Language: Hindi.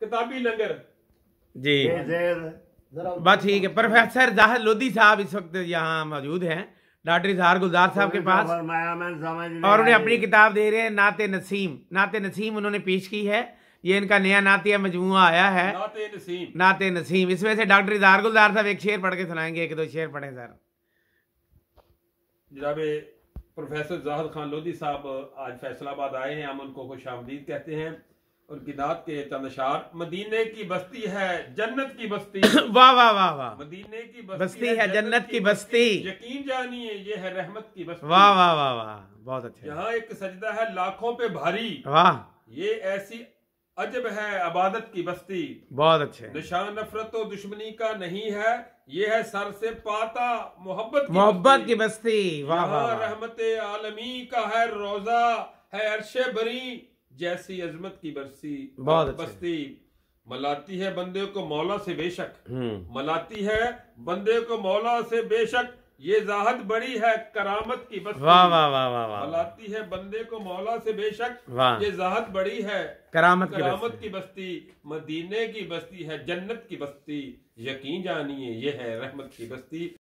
किताबी लंगर जी। बस ठीक है। प्रोफेसर जाहिद लोधी साहब इस वक्त यहाँ मौजूद हैं, डॉक्टर इजहार गुलजार साहब के पास, और उन्हें अपनी किताब दे रहे हैं नाते नसीम। नाते नसीम उन्होंने पेश की है। ये इनका नया नातिया मजमूआ आया है, नाते नसीम। इसमें से डॉक्टर इजहार गुलजार साहब एक शेर पढ़ के सुनाएंगे, एक दो शेर पढ़े सर। जनाब प्रोफेसर जाहिद खान लोधी साहब आज फैसलाबाद आए हैं, हम उनको खुशामदीद कहते हैं। उनकी नात के चंद अशार। मदीने की बस्ती है जन्नत की बस्ती। वाह वाह वाह वाह। मदीने की बस्ती है जन्नत की बस्ती, यकीन जानिए ये है रहमत की बस्ती। वाह वाह वाह वाह, बहुत अच्छा। यहाँ एक सजदा है लाखों पे भारी, वाह। ये ऐसी अजब है अबादत की बस्ती। बहुत अच्छे। निशान नफरत और दुश्मनी का नहीं है, ये है सर से पाता मोहब्बत की बस्ती। वाह वाह। रहमत आलमी का है रोजा, है अर्शे बरी जैसी अजमत की बस्ती। मलाती है बंदे को मौला से बेशक, मलाती है बंदे को मौला से बेशक, ये जाहद बड़ी है करामत की बस्ती। वाह वाह वाह वाह वाह। मलाती है बंदे को मौला से बेशक, ये जाहद बड़ी है करामत की बस्ती। मदीने की बस्ती है जन्नत की बस्ती, यकीन जानिए ये है रहमत की बस्ती।